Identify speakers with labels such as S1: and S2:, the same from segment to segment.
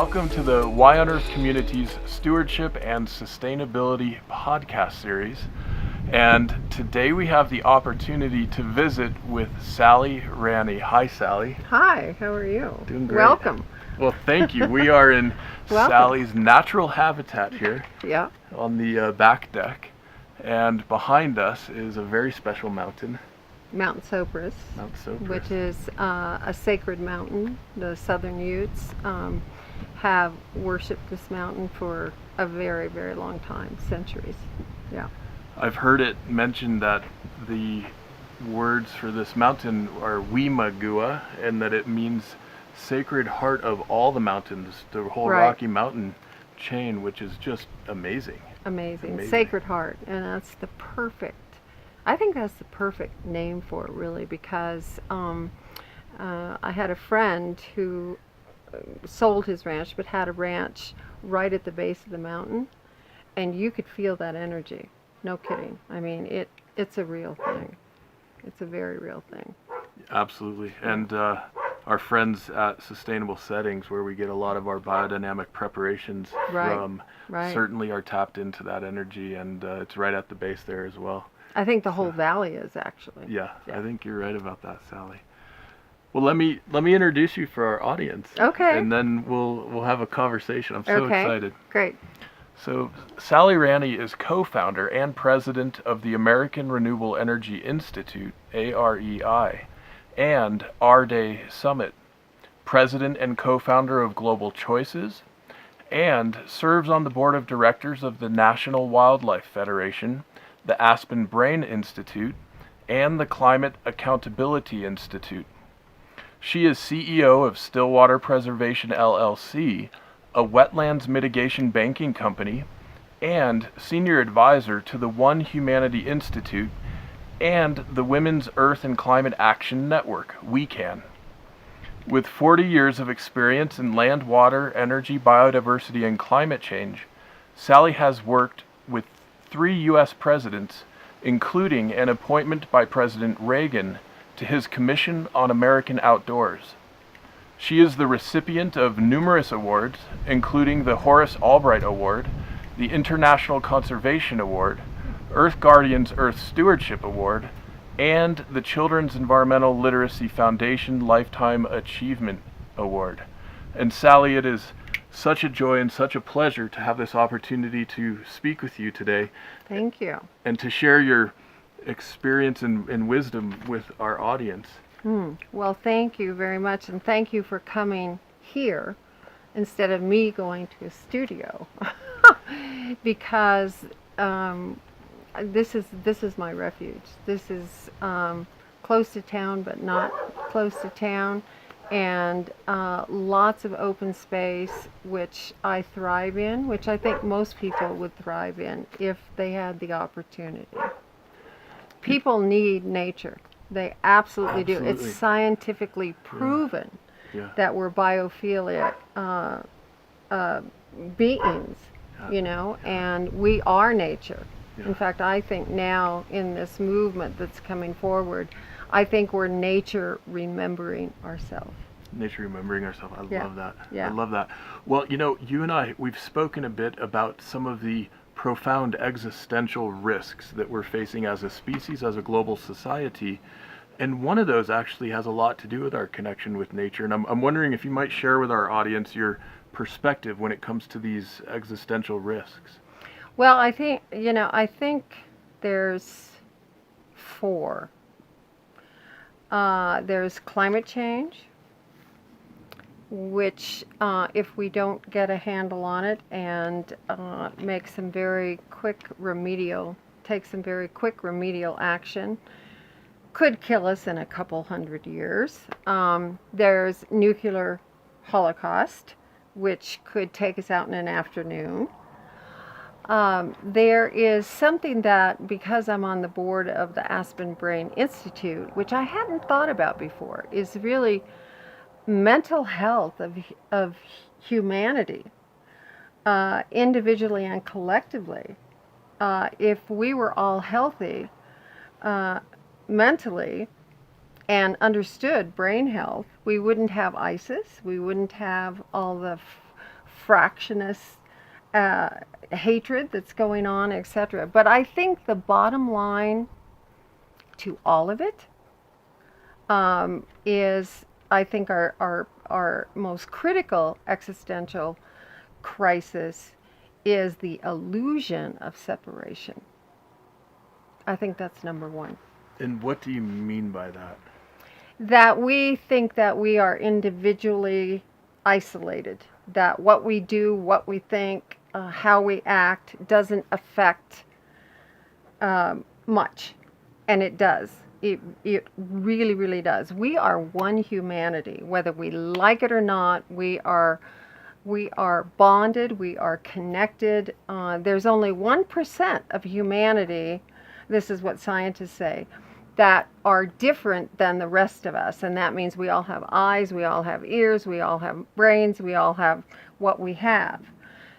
S1: welcome to the Y on Earth Community's Stewardship and Sustainability podcast series. And today we have the opportunity to visit with Sally Ranney. Hi, Sally.
S2: Hi, how are you?
S1: Doing great.
S2: Welcome.
S1: Well, thank you. We are in Sally's natural habitat here on the back deck. And behind us is a very special mountain.
S2: Mount Sopris, which is a sacred mountain. The Southern Utes have worshipped this mountain for a very, very long time, centuries. Yeah.
S1: I've heard it mentioned that the words for this mountain are Wimagua, and that it means sacred heart of all the mountains, the whole Rocky Mountain chain, which is just amazing.
S2: Amazing. Sacred heart, and that's the perfect. I think that's the perfect name for it, really, because I had a friend who sold his ranch, but had a ranch right at the base of the mountain, and you could feel that energy. No kidding. I mean, it's a real thing. It's a very real thing.
S1: Absolutely. And our friends at Sustainable Settings, where we get a lot of our biodynamic preparations from, certainly are tapped into that energy, and it's right at the base there as well.
S2: I think the whole valley is, actually.
S1: Yeah, I think you're right about that, Sally. Well, let me introduce you for our audience.
S2: Okay.
S1: And then we'll have a conversation. I'm so excited.
S2: Great.
S1: So, Sally Ranney is co-founder and president of the American Renewable Energy Institute, AREI, and R-Day Summit, president and co-founder of Global Choices, and serves on the board of directors of the National Wildlife Federation, the Aspen Brain Institute, and the Climate Accountability Institute. She is CEO of Stillwater Preservation LLC, a wetlands mitigation banking company, and senior advisor to the One Humanity Institute and the Women's Earth and Climate Action Network, WECAN. With 40 years of experience in land, water, energy, biodiversity, and climate change, Sally has worked with 3 U.S. presidents, including an appointment by President Reagan to his Commission on American Outdoors. She is the recipient of numerous awards, including the Horace Albright Award, the International Conservation Award, Earth Guardian's Earth Stewardship Award, and the Children's Environmental Literacy Foundation Lifetime Achievement Award. And Sally, it is such a joy and such a pleasure to have this opportunity to speak with you today.
S2: Thank you.
S1: And to share your experience and wisdom with our audience.
S2: Well, thank you very much, and thank you for coming here instead of me going to a studio, because this is my refuge. This is close to town, but not close to town. And lots of open space, which I thrive in, which I think most people would thrive in if they had the opportunity. People need nature. They absolutely do. It's scientifically proven that we're biophilic beings, and we are nature. In fact, I think now in this movement that's coming forward, I think we're nature remembering ourselves.
S1: Nature remembering ourselves. I love that.
S2: Yeah.
S1: I love that. Well, you and I, we've spoken a bit about some of the profound existential risks that we're facing as a species, as a global society. And one of those actually has a lot to do with our connection with nature. And I'm wondering if you might share with our audience your perspective when it comes to these existential risks.
S2: Well, I think there's 4. There's climate change, which if we don't get a handle on it and take some very quick remedial action, could kill us in a couple hundred years. There's nuclear holocaust, which could take us out in an afternoon. There is something that, because I'm on the board of the Aspen Brain Institute, which I hadn't thought about before, is really mental health of humanity, individually and collectively. If we were all healthy mentally and understood brain health, we wouldn't have ISIS, we wouldn't have all the fractionist hatred that's going on, etc. But I think the bottom line to all of it is, I think our most critical existential crisis is the illusion of separation. I think that's number one.
S1: And what do you mean by that?
S2: That we think that we are individually isolated, that what we do, what we think, how we act doesn't affect much. And it does. It really, really does. We are one humanity. Whether we like it or not, we are bonded, we are connected. There's only 1% of humanity, this is what scientists say, that are different than the rest of us. And that means we all have eyes, we all have ears, we all have brains, we all have what we have.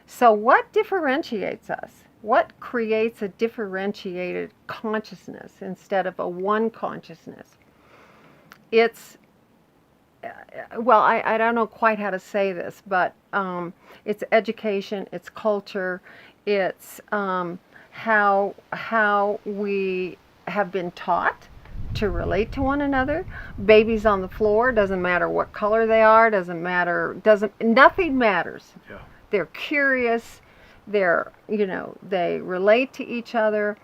S2: So what differentiates us? What creates a differentiated consciousness instead of a one consciousness? It's, well, I don't know quite how to say this, but it's education, it's culture, it's how we have been taught to relate to one another. Babies on the floor, doesn't matter what color they are, nothing matters.
S1: Yeah.
S2: They're curious, they relate to each other.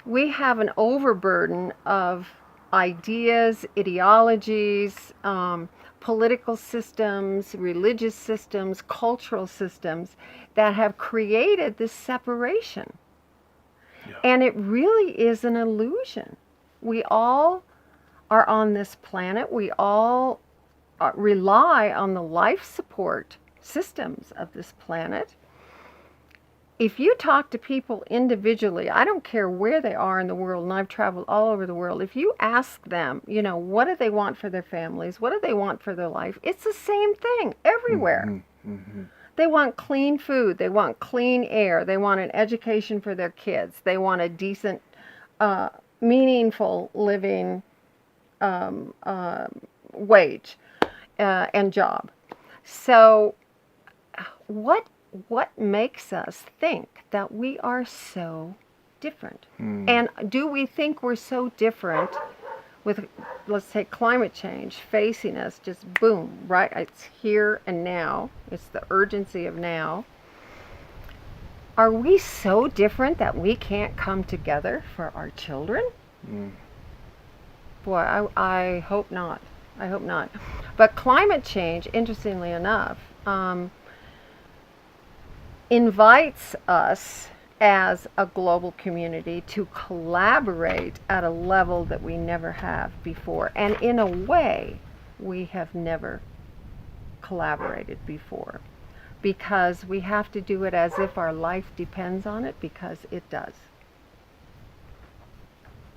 S2: We have an overburden of ideas, ideologies, political systems, religious systems, cultural systems that have created this separation.
S1: Yeah.
S2: And it really is an illusion. We all are on this planet. We all rely on the life support systems of this planet. If you talk to people individually, I don't care where they are in the world, and I've traveled all over the world, if you ask them, what do they want for their families? What do they want for their life? It's the same thing everywhere.
S1: Mm-hmm. Mm-hmm.
S2: They want clean food. They want clean air. They want an education for their kids. They want a decent, meaningful living wage and job. So what makes us think that we are so different? And do we think we're so different with, let's say, climate change facing us just boom, right? It's here and now. It's the urgency of now. Are we so different that we can't come together for our children? Boy, I hope not. I hope not. But climate change, interestingly enough, invites us as a global community to collaborate at a level that we never have before. And in a way, we have never collaborated before, because we have to do it as if our life depends on it, because it does.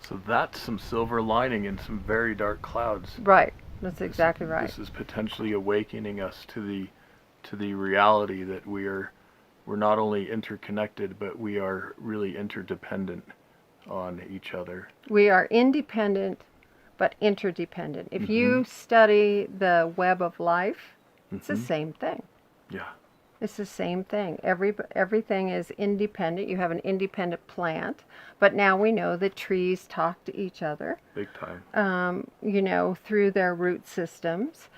S1: So that's some silver lining in some very dark clouds.
S2: Right. That's exactly right.
S1: This is potentially awakening us to the reality that we're not only interconnected, but we are really interdependent on each other.
S2: We are independent, but interdependent. If you study the web of life, it's the same thing.
S1: Yeah.
S2: It's the same thing. Everything is independent. You have an independent plant, but now we know that trees talk to each other.
S1: Big time.
S2: Through their root systems.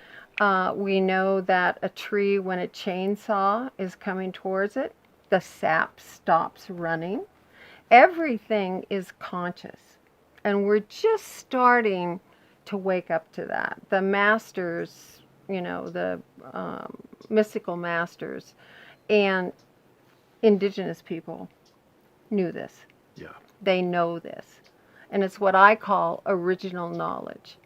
S2: We know that a tree, when a chainsaw is coming towards it, the sap stops running. Everything is conscious. And we're just starting to wake up to that. The masters, the mystical masters and indigenous people knew this.
S1: Yeah.
S2: They know this. And it's what I call original knowledge.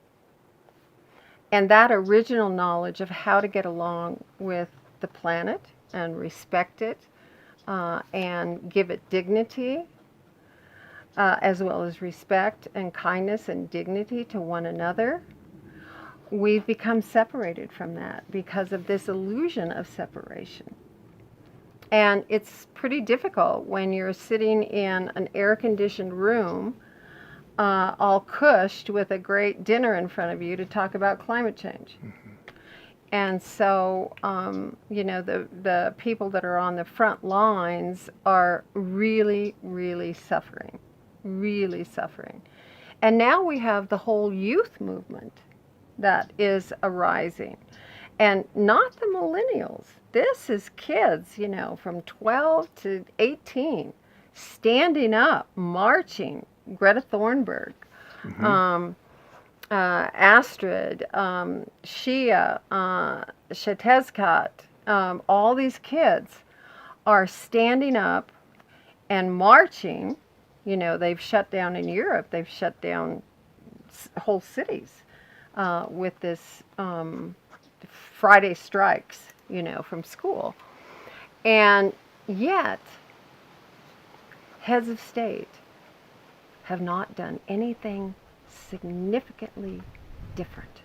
S2: And that original knowledge of how to get along with the planet and respect it and give it dignity, as well as respect and kindness and dignity to one another, we've become separated from that because of this illusion of separation. And it's pretty difficult when you're sitting in an air-conditioned room all cushed with a great dinner in front of you to talk about climate change. And so, the people that are on the front lines are really, really suffering, really suffering. And now we have the whole youth movement that is arising. And not the millennials. This is kids, from 12 to 18, standing up, marching. Greta Thunberg, Astrid, Shia, Shatezkat, all these kids are standing up and marching. They've shut down in Europe, they've shut down whole cities with this Friday strikes, from school. And yet, heads of state have not done anything significantly different.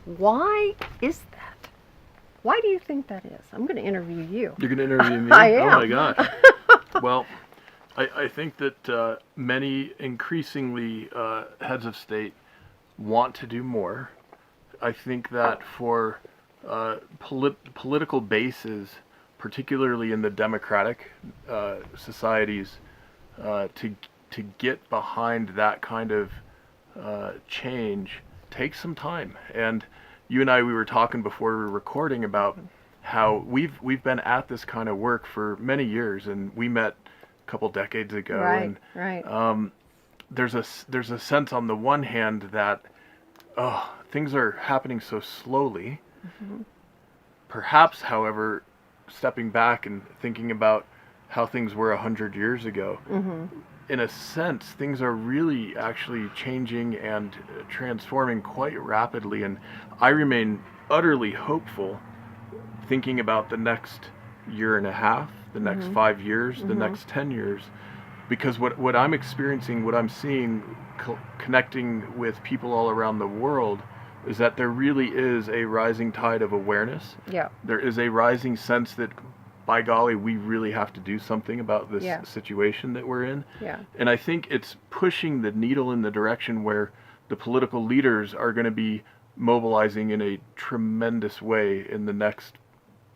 S2: Why is that? Why do you think that is? I'm going to interview you.
S1: You're going to interview me?
S2: I am.
S1: Oh my gosh. Well, I think that many increasingly heads of state want to do more. I think that for political bases, particularly in the democratic societies, to get behind that kind of change takes some time. And you and I, we were talking before we were recording about how we've been at this kind of work for many years, and we met a couple decades ago.
S2: Right,
S1: and
S2: right.
S1: there's a sense on the one hand that things are happening so slowly. Perhaps, however, stepping back and thinking about how things were 100 years ago, in a sense, things are really actually changing and transforming quite rapidly. And I remain utterly hopeful thinking about the next year and a half, the next 5 years, the next 10 years, because what I'm experiencing, what I'm seeing, connecting with people all around the world, is that there really is a rising tide of awareness.
S2: Yeah.
S1: There is a rising sense that, by golly, we really have to do something about this situation that we're in.
S2: Yeah.
S1: And I think it's pushing the needle in the direction where the political leaders are going to be mobilizing in a tremendous way in the next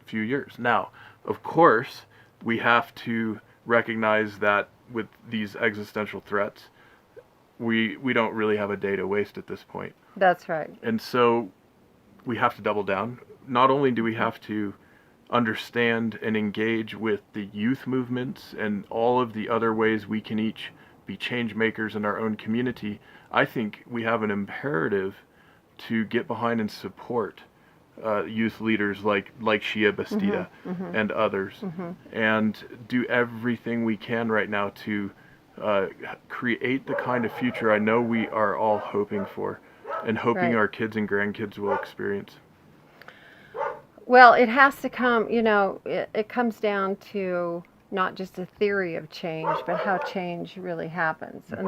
S1: few years. Now, of course, we have to recognize that with these existential threats, we don't really have a day to waste at this point.
S2: That's right.
S1: And so we have to double down. Not only do we have to understand and engage with the youth movements and all of the other ways we can each be change makers in our own community, I think we have an imperative to get behind and support youth leaders like Shia Bastida and others, and do everything we can right now to create the kind of future I know we are all hoping for, and hoping our kids and grandkids will experience.
S2: Well, it has to come, it comes down to not just a theory of change, but how change really happens. And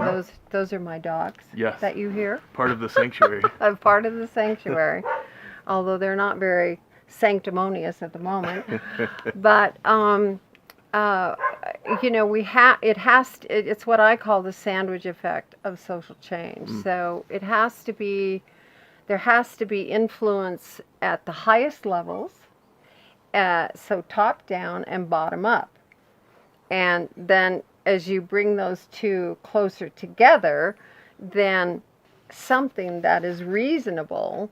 S2: those are my dogs that you hear.
S1: Part of the sanctuary.
S2: I'm part of the sanctuary, although they're not very sanctimonious at the moment. But, it's what I call the sandwich effect of social change. So there has to be influence at the highest levels, so top down and bottom up. And then as you bring those two closer together, then something that is reasonable,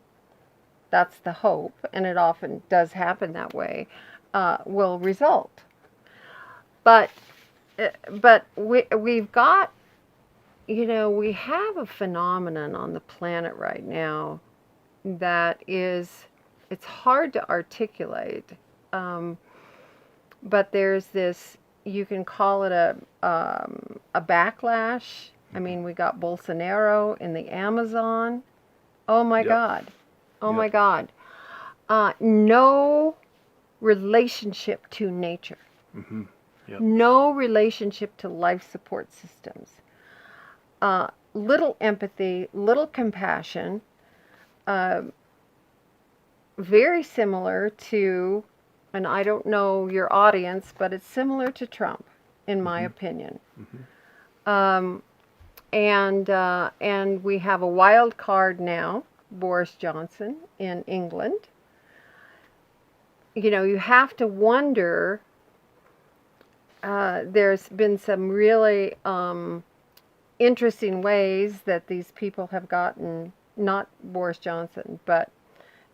S2: that's the hope, and it often does happen that way, will result. But we've got, we have a phenomenon on the planet right now that is, it's hard to articulate, but there's this, you can call it a backlash. I mean, we got Bolsonaro in the Amazon. Oh my God. Oh my God. No relationship to nature. No relationship to life support systems. Little empathy, little compassion. Very similar to, and I don't know your audience, but it's similar to Trump, in my opinion. And we have a wild card now, Boris Johnson in England. you have to wonder. There's been some really interesting ways that these people have gotten, not Boris Johnson, but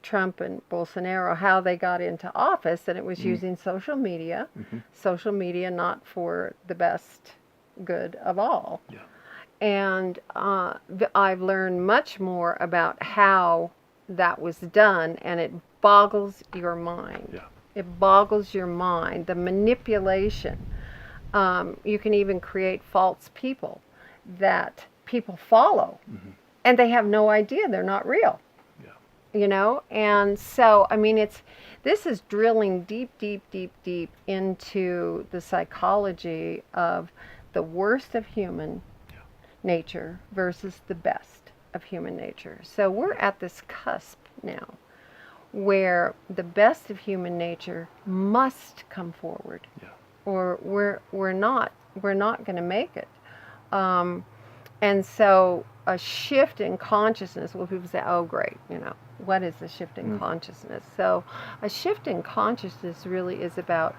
S2: Trump and Bolsonaro, how they got into office, and it was using social media. Social media not for the best good of all.
S1: Yeah.
S2: And I've learned much more about how that was done, and it boggles your mind.
S1: Yeah.
S2: It boggles your mind. The manipulation. You can even create false people that people follow, and they have no idea they're not real. And so, I mean, this is drilling deep, deep, deep, deep into the psychology of the worst of human nature versus the best of human nature. So we're at this cusp now where the best of human nature must come forward, or we're not going to make it. And so a shift in consciousness. Well, people say, "Oh, great, what is a shift in consciousness?" So a shift in consciousness really is about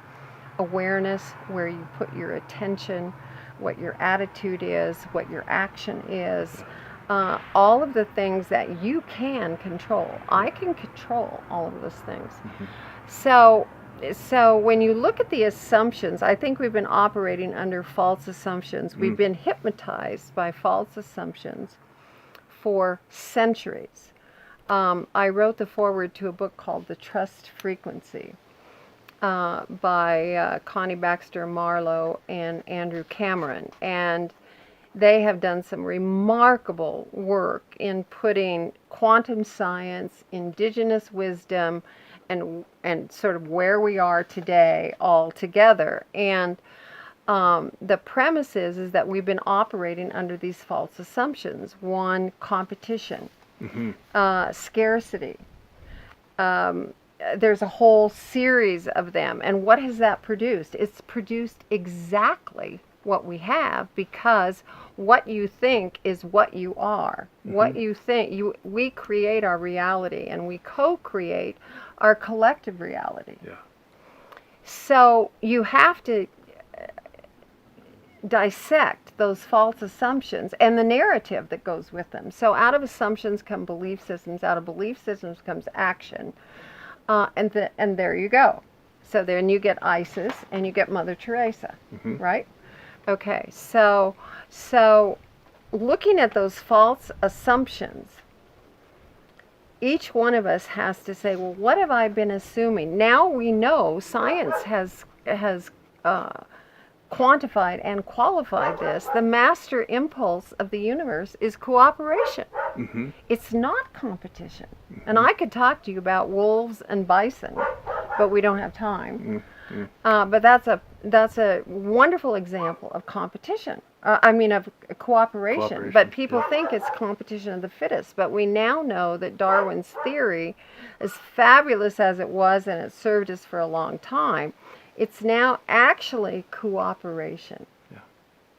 S2: awareness, where you put your attention, what your attitude is, what your action is, all of the things that you can control. I can control all of those things. So when you look at the assumptions, I think we've been operating under false assumptions. We've been hypnotized by false assumptions for centuries. I wrote the foreword to a book called The Trust Frequency by Connie Baxter Marlowe and Andrew Cameron. And they have done some remarkable work in putting quantum science, indigenous wisdom, and sort of where we are today all together. And the premise is that we've been operating under these false assumptions. One, competition, scarcity. There's a whole series of them. And what has that produced? It's produced exactly what we have, because what you think is what you are. What you think, we create our reality, and we co-create our collective reality. So you have to dissect those false assumptions and the narrative that goes with them. So out of assumptions come belief systems. Out of belief systems comes action. And there you go. So then you get ISIS and you get Mother Teresa, right? Okay, so looking at those false assumptions, each one of us has to say, well, what have I been assuming? Now we know science has quantified and qualified this. The master impulse of the universe is cooperation. It's not competition. And I could talk to you about wolves and bison, but we don't have time. But that's a wonderful example of competition. Of cooperation. But people think it's competition of the fittest. But we now know that Darwin's theory, as fabulous as it was, and it served us for a long time, it's now actually cooperation.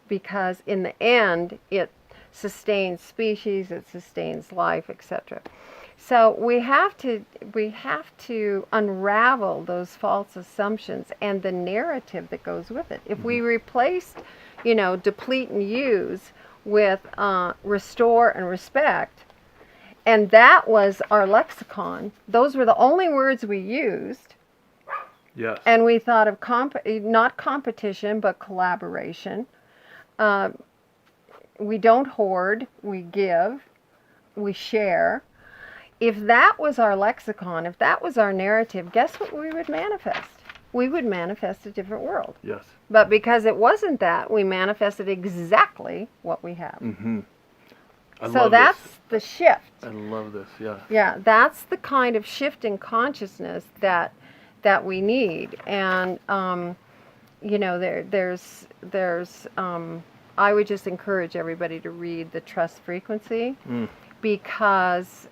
S2: Because in the end, it sustains species, it sustains life, etc. So we have to unravel those false assumptions and the narrative that goes with it. If we replaced, deplete and use with restore and respect, and that was our lexicon, those were the only words we used.
S1: Yes.
S2: And we thought of not competition, but collaboration. We don't hoard, we give, we share. If that was our lexicon, if that was our narrative, guess what we would manifest? We would manifest a different world.
S1: Yes.
S2: But because it wasn't that, we manifested exactly what we have. So that's the shift.
S1: I love this, yeah.
S2: Yeah, that's the kind of shift in consciousness that we need. And, there's I would just encourage everybody to read The Trust Frequency, because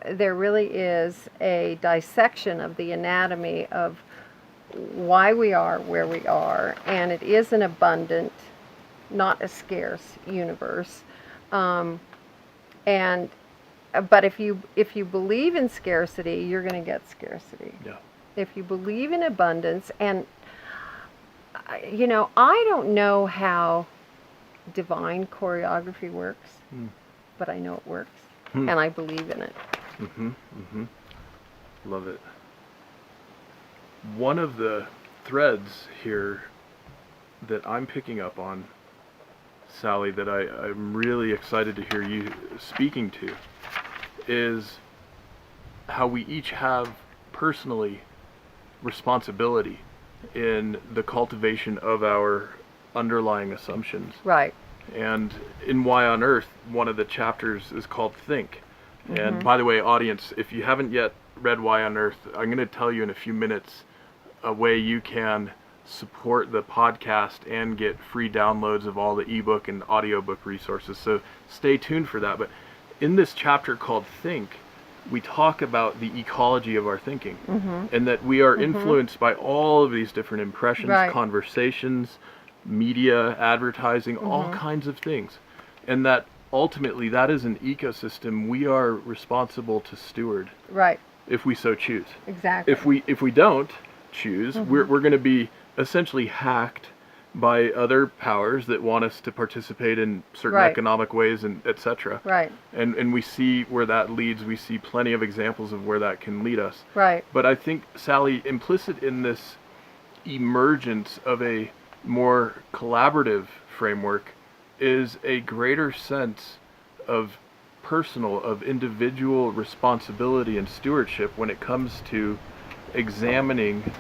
S2: there really is a dissection of the anatomy of why we are where we are, and it is an abundant, not a scarce universe. But if you believe in scarcity, you're going to get scarcity.
S1: Yeah.
S2: if you believe in abundance, and I don't know how divine choreography works, but I know it works, and I believe in it.
S1: Love it. One of the threads here that I'm picking up on, Sally, that I'm really excited to hear you speaking to, is how we each have personally responsibility in the cultivation of our underlying assumptions.
S2: Right.
S1: And in Why on Earth, one of the chapters is called Think. And by the way, audience, if you haven't yet read Why on Earth, I'm going to tell you in a few minutes a way you can support the podcast and get free downloads of all the ebook and audiobook resources. So stay tuned for that. But in this chapter called Think, we talk about the ecology of our thinking, and that we are influenced by all of these different impressions, conversations, media, advertising, all kinds of things. And that ultimately that is an ecosystem we are responsible to steward.
S2: Right.
S1: If we so choose.
S2: Exactly.
S1: If we don't choose, we're going to be essentially hacked by other powers that want us to participate in certain economic ways, and etc.
S2: Right.
S1: And we see where that leads. We see plenty of examples of where that can lead us.
S2: Right.
S1: But I think, Sally, implicit in this emergence of a more collaborative framework is a greater sense of individual responsibility and stewardship when it comes to examining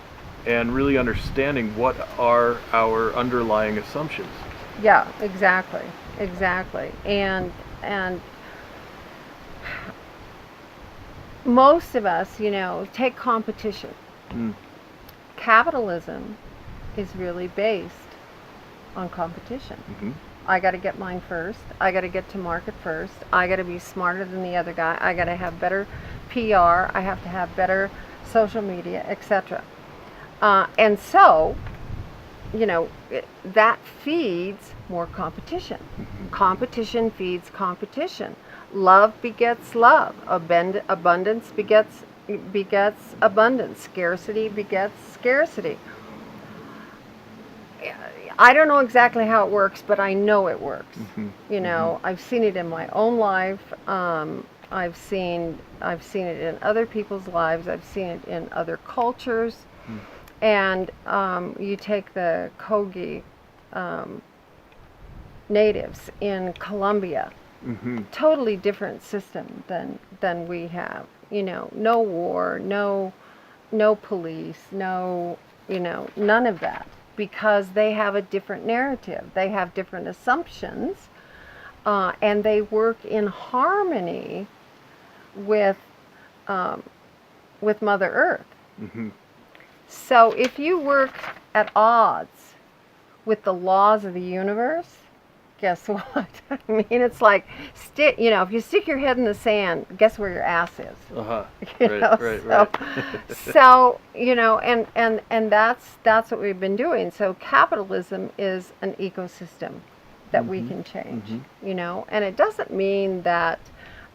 S1: and really understanding what are our underlying assumptions.
S2: Yeah, exactly. And most of us, take competition. Capitalism is really based on competition. I got to get mine first. I got to get to market first. I got to be smarter than the other guy. I got to have better PR. I have to have better social media, etc. And so, that feeds more competition. Competition feeds competition. Love begets love. Abundance begets abundance. Scarcity begets scarcity. I don't know exactly how it works, but I know it works. I've seen it in my own life. I've seen it in other people's lives. I've seen it in other cultures. And you take the Kogi natives in Colombia, totally different system than we have. No war, no police, none of that, because they have a different narrative. They have different assumptions, and they work in harmony with Mother Earth. So if you work at odds with the laws of the universe, guess what? I mean, it's like, if you stick your head in the sand, guess where your ass is? Right. So, and that's what we've been doing. So capitalism is an ecosystem that we can change, and it doesn't mean that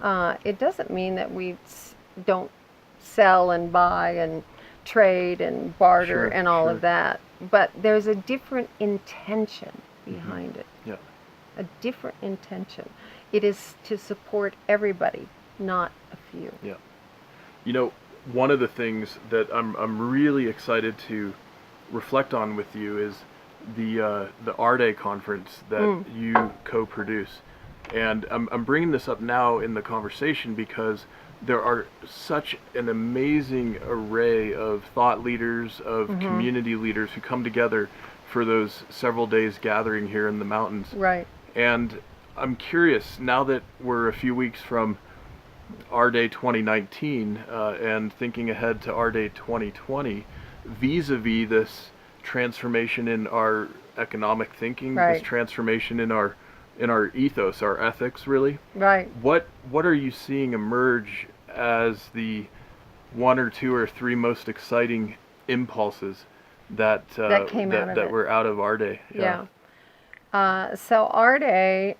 S2: we don't sell and buy and trade and barter and all of that, but there's a different intention behind it. A different intention. It is to support everybody, not a few.
S1: One of the things that I'm really excited to reflect on with you is the R-Day conference that you co-produce. And I'm bringing this up now in the conversation because there are such an amazing array of thought leaders, of community leaders who come together for those several days gathering here in the mountains.
S2: Right.
S1: And I'm curious, now that we're a few weeks from R-Day 2019 and thinking ahead to R-Day 2020, vis-a-vis this transformation in our economic thinking, this transformation in our ethos, our ethics, really.
S2: Right.
S1: What are you seeing emerge as the one or two or three most exciting impulses that were out of R-Day?
S2: So R-Day,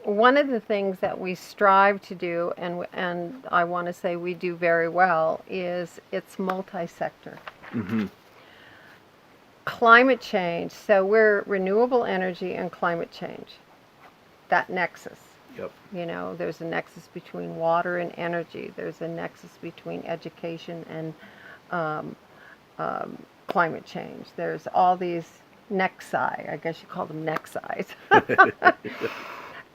S2: one of the things that we strive to do, and I want to say we do very well, is it's multi-sector.
S1: Mm-hmm.
S2: Climate change. So we're renewable energy and climate change. That nexus.
S1: Yep.
S2: You know, there's a nexus between water and energy. There's a nexus between education and climate change. There's all these nexi. I guess you call them nexis.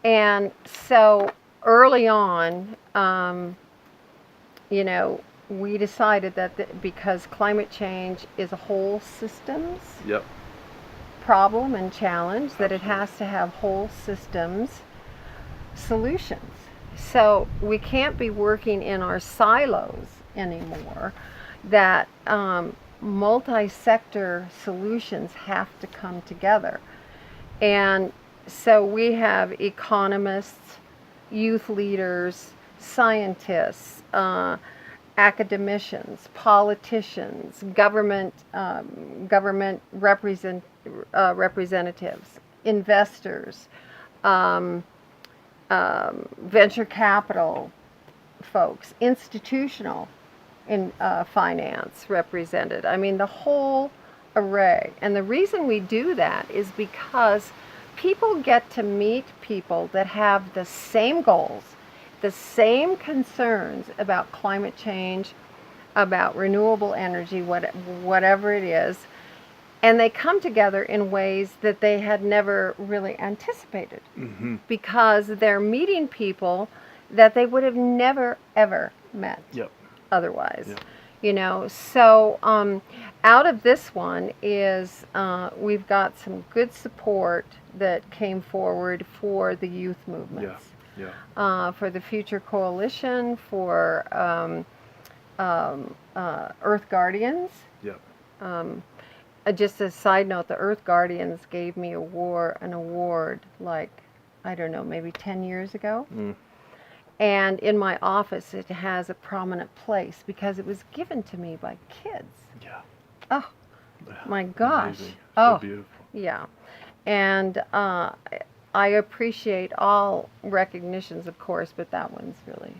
S2: And so early on, you know, we decided that because climate change is a whole systems
S1: Yep.
S2: problem and challenge, that it has to have whole systems solutions. So we can't be working in our silos anymore, that multi-sector solutions have to come together. And so we have economists, youth leaders, scientists, academicians, politicians, government representatives, investors, venture capital folks, institutional in finance represented. I mean, the whole array. And the reason we do that is because people get to meet people that have the same goals, the same concerns about climate change, about renewable energy, whatever it is, and they come together in ways that they had never really anticipated,
S1: Mm-hmm.
S2: because they're meeting people that they would have never, ever met
S1: Yep.
S2: otherwise.
S1: Yep.
S2: You know, so out of this one is we've got some good support that came forward for the youth movements.
S1: Yeah.
S2: For the Future Coalition, for Earth Guardians.
S1: Yep.
S2: Just a side note, the Earth Guardians gave me an award, like, I don't know, maybe 10 years ago.
S1: Mm.
S2: And in my office, it has a prominent place because it was given to me by kids.
S1: Yeah.
S2: Oh, my gosh.
S1: Amazing. So
S2: Oh,
S1: beautiful.
S2: yeah. And I appreciate all recognitions, of course, but that one's really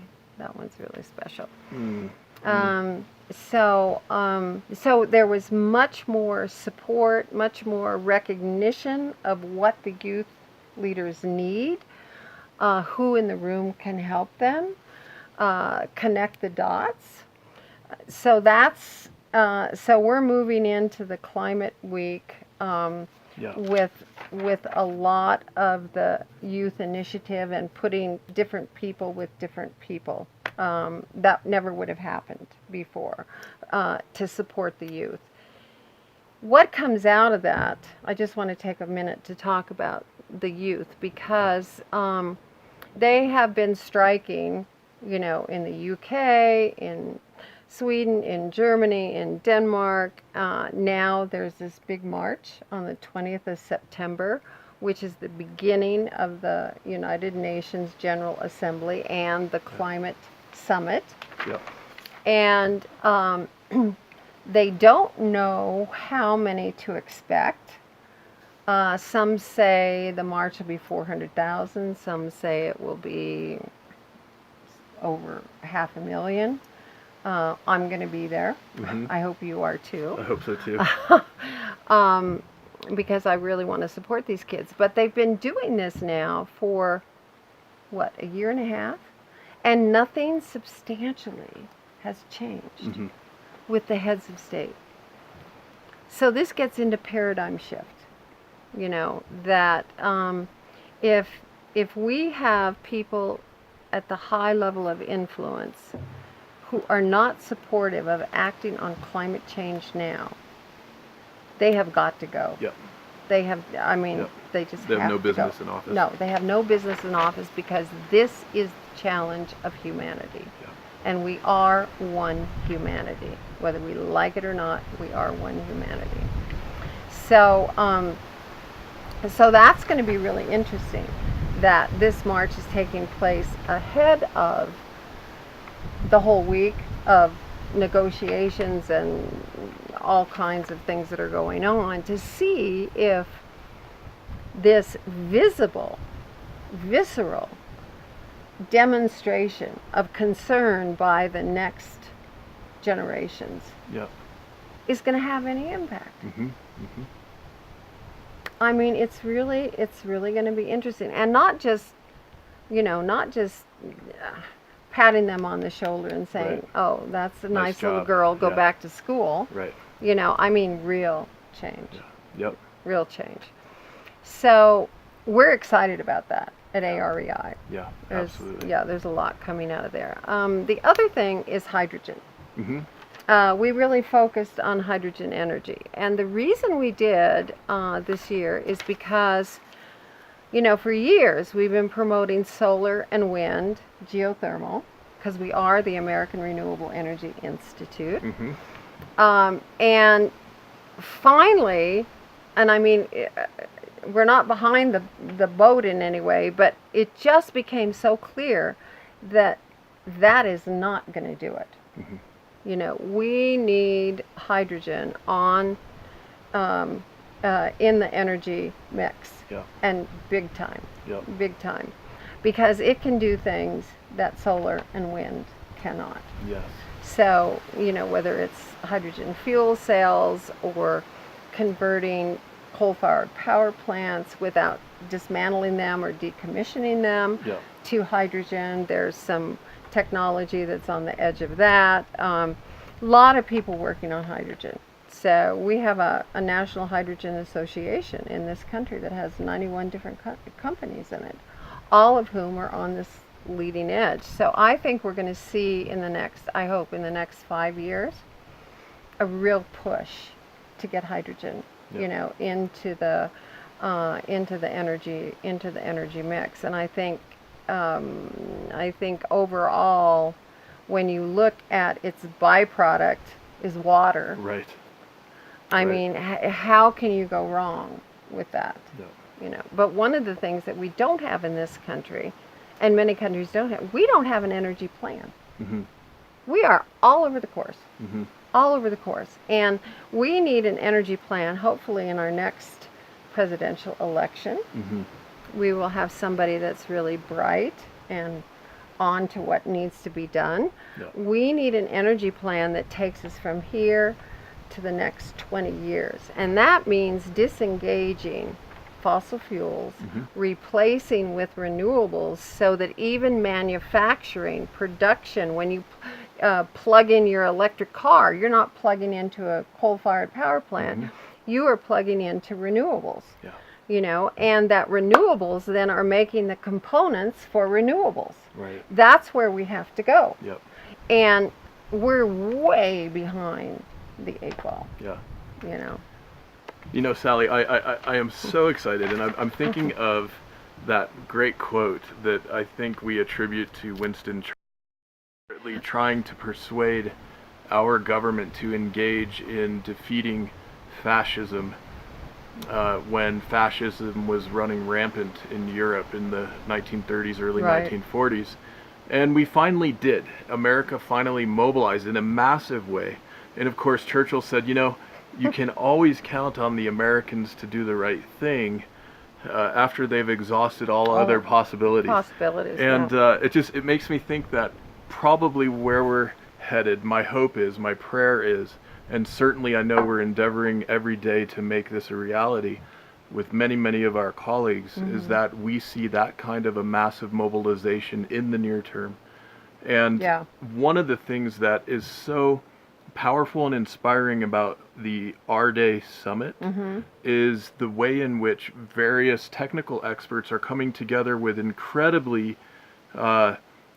S2: special.
S1: Mm.
S2: So there was much more support, much more recognition of what the youth leaders need, who in the room can help them, connect the dots. So so we're moving into the Climate Week
S1: Yeah.
S2: with a lot of the youth initiative and putting different people with different people. That never would have happened before, to support the youth. What comes out of that, I just want to take a minute to talk about the youth, because they have been striking, you know, in the UK, in Sweden, in Germany, in Denmark. Now there's this big march on the 20th of September, which is the beginning of the United Nations General Assembly and the Climate Summit.
S1: Yep.
S2: And they don't know how many to expect. Some say the march will be 400,000. Some say it will be over 500,000. I'm going to be there.
S1: Mm-hmm.
S2: I hope you are too.
S1: I hope so too.
S2: Because I really want to support these kids. But they've been doing this now for, what, a year and a half? And nothing substantially has changed
S1: Mm-hmm.
S2: with the heads of state. So this gets into paradigm shift. You know, that if we have people at the high level of influence who are not supportive of acting on climate change now, they have got to go.
S1: Yep.
S2: They have, I mean,
S1: Yep.
S2: they just
S1: They have no
S2: to go.
S1: business in office.
S2: No, they have no business in office, because this is the challenge of humanity.
S1: Yeah.
S2: And we are one humanity. Whether we like it or not, we are one humanity. So, so that's going to be really interesting, that this march is taking place ahead of the whole week of negotiations and all kinds of things that are going on, to see if this visible visceral demonstration of concern by the next generations
S1: Yeah.
S2: is going to have any impact.
S1: Mm-hmm. Mm-hmm.
S2: I mean, it's really going to be interesting, and not just, not just patting them on the shoulder and saying,
S1: Right.
S2: "Oh, that's a
S1: Nice
S2: nice little
S1: job.
S2: girl. Go
S1: Yeah.
S2: back to school."
S1: Right.
S2: I mean, real change.
S1: Yeah. Yep.
S2: Real change. So we're excited about that at AREI.
S1: Yeah.
S2: There's,
S1: Absolutely.
S2: yeah, there's a lot coming out of there. The other thing is hydrogen.
S1: Mm-hmm.
S2: We really focused on hydrogen energy. And the reason we did this year is because, for years we've been promoting solar and wind, geothermal, because we are the American Renewable Energy Institute.
S1: Mm-hmm.
S2: And finally, and I mean, we're not behind the boat in any way, but it just became so clear that that is not going to do it.
S1: Mm-hmm.
S2: We need hydrogen on in the energy mix,
S1: Yeah.
S2: and big time,
S1: Yep.
S2: big time, because it can do things that solar and wind cannot.
S1: Yes.
S2: So, whether it's hydrogen fuel cells or converting coal-fired power plants without dismantling them or decommissioning them
S1: Yeah.
S2: to hydrogen, there's some technology that's on the edge of that. A lot of people working on hydrogen. So we have a National Hydrogen Association in this country that has 91 different companies in it, all of whom are on this leading edge. So I think we're going to see I hope in the next 5 years, a real push to get hydrogen,
S1: Yeah.
S2: into the energy mix. And I think overall, when you look at its byproduct is water.
S1: Right.
S2: I
S1: Right.
S2: mean, how can you go wrong with that?
S1: Yeah.
S2: But one of the things that we don't have in this country, and many countries don't have, we don't have an energy plan.
S1: Mm-hmm.
S2: We are all over the course.
S1: Mm-hmm.
S2: All over the course. And we need an energy plan, hopefully in our next presidential election.
S1: Mm-hmm.
S2: We will have somebody that's really bright and on to what needs to be done.
S1: Yeah.
S2: We need an energy plan that takes us from here to the next 20 years. And that means disengaging fossil fuels,
S1: Mm-hmm.
S2: replacing with renewables, so that even manufacturing, production, when you plug in your electric car, you're not plugging into a coal-fired power plant.
S1: Mm-hmm.
S2: You are plugging into renewables.
S1: Yeah.
S2: And that renewables then are making the components for renewables.
S1: Right.
S2: That's where we have to go.
S1: Yep.
S2: And we're way behind the 8 ball.
S1: Yeah.
S2: Sally,
S1: I am so excited, and I'm thinking of that great quote that I think we attribute to Winston Churchill, trying to persuade our government to engage in defeating fascism when fascism was running rampant in Europe in the 1930s, early
S2: Right.
S1: 1940s. And we finally did. America finally mobilized in a massive way. And of course, Churchill said, you can always count on the Americans to do the right thing after they've exhausted all other possibilities. And it makes me think that probably where we're headed, my hope is, my prayer is, and certainly I know we're endeavoring every day to make this a reality with many, many of our colleagues,
S2: Mm-hmm.
S1: is that we see that kind of a massive mobilization in the near term. And one of the things that is so powerful and inspiring about the Our Day Summit
S2: Mm-hmm.
S1: is the way in which various technical experts are coming together with incredibly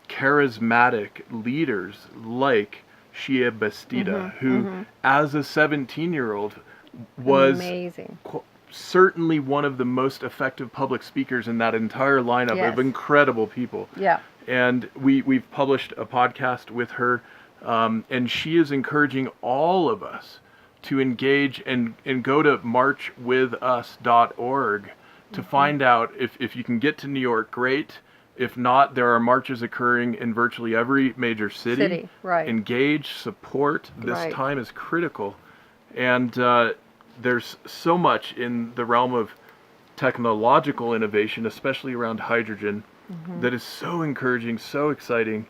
S1: charismatic leaders like Shia Bastida, who as a 17-year-old was
S2: amazing.
S1: Certainly one of the most effective public speakers in that entire lineup
S2: Yes.
S1: of incredible people.
S2: Yeah.
S1: And we've published a podcast with her, and she is encouraging all of us to engage and go to marchwithus.org to find out if you can get to New York, great. If not, there are marches occurring in virtually every major city.
S2: Right.
S1: Engage, support. This
S2: Right.
S1: time is critical. And there's so much in the realm of technological innovation, especially around hydrogen, that is so encouraging, so exciting,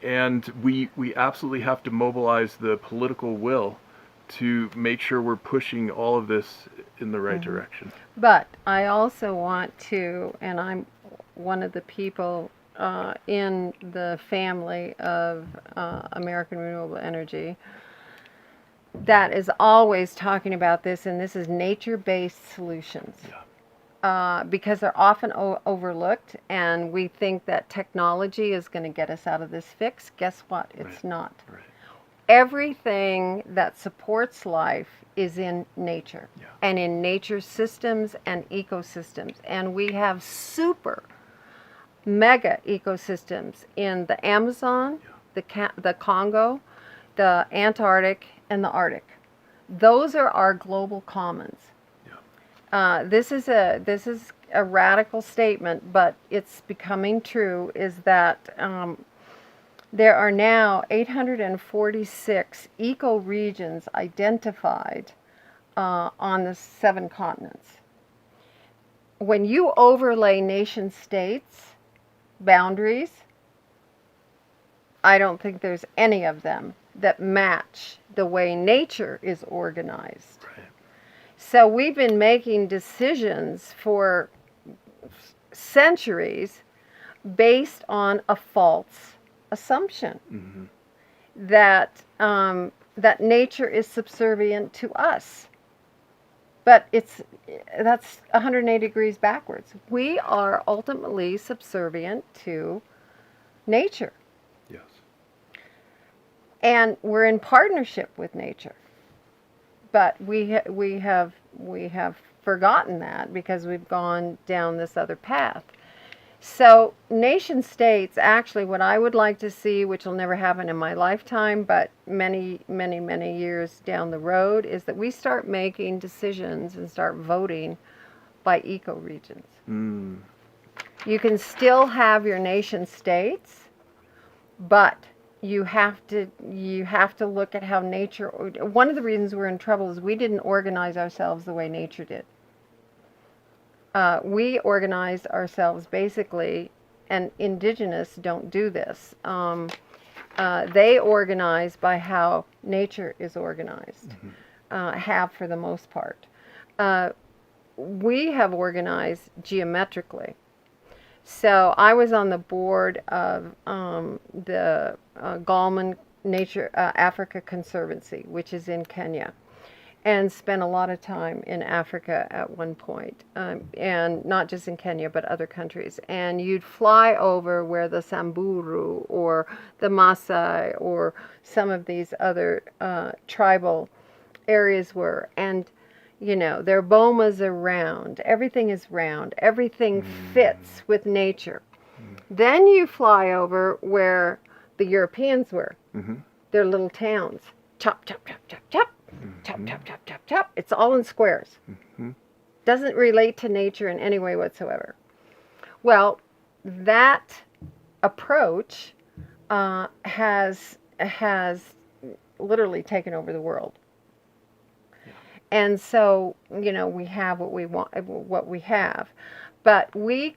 S1: and we absolutely have to mobilize the political will to make sure we're pushing all of this in the right direction.
S2: But I also want to, and I'm one of the people in the family of American Renewable Energy that is always talking about this, and this is nature-based solutions. Because they're often overlooked, and we think that technology is going to get us out of this fix. Guess what? It's not.
S1: Right.
S2: Everything that supports life is in nature, and in nature systems and ecosystems. And we have super mega ecosystems in the Amazon, the Congo, the Antarctic, and the Arctic. Those are our global commons. This is a radical statement, but it's becoming true, is that there are now 846 ecoregions identified on the 7 continents. When you overlay nation states boundaries, I don't think there's any of them that match the way nature is organized.
S1: Right.
S2: So we've been making decisions for centuries based on a false assumption that that nature is subservient to us. But that's 180 degrees backwards. We are ultimately subservient to nature.
S1: Yes.
S2: And we're in partnership with nature. But we have forgotten that because we've gone down this other path. So nation states, actually what I would like to see, which will never happen in my lifetime, but many, many, many years down the road, is that we start making decisions and start voting by ecoregions. You can still have your nation states, but you have to look at how nature. One of the reasons we're in trouble is we didn't organize ourselves the way nature did. We organized ourselves basically, and indigenous don't do this. They organize by how nature is organized, have for the most part. We have organized geometrically. So I was on the board of the Gallman Nature Africa Conservancy, which is in Kenya, and spent a lot of time in Africa at one point, and not just in Kenya, but other countries. And you'd fly over where the Samburu or the Maasai or some of these other tribal areas were, and you know, their bomas are round, everything is round, everything fits with nature. Then you fly over where the Europeans were, their little towns, chop, chop, chop, chop, chop. Chop, chop, chop, chop, chop. It's all in squares. Doesn't relate to nature in any way whatsoever. Well, that approach has literally taken over the world. And so, you know, we have what we want, what we have, but we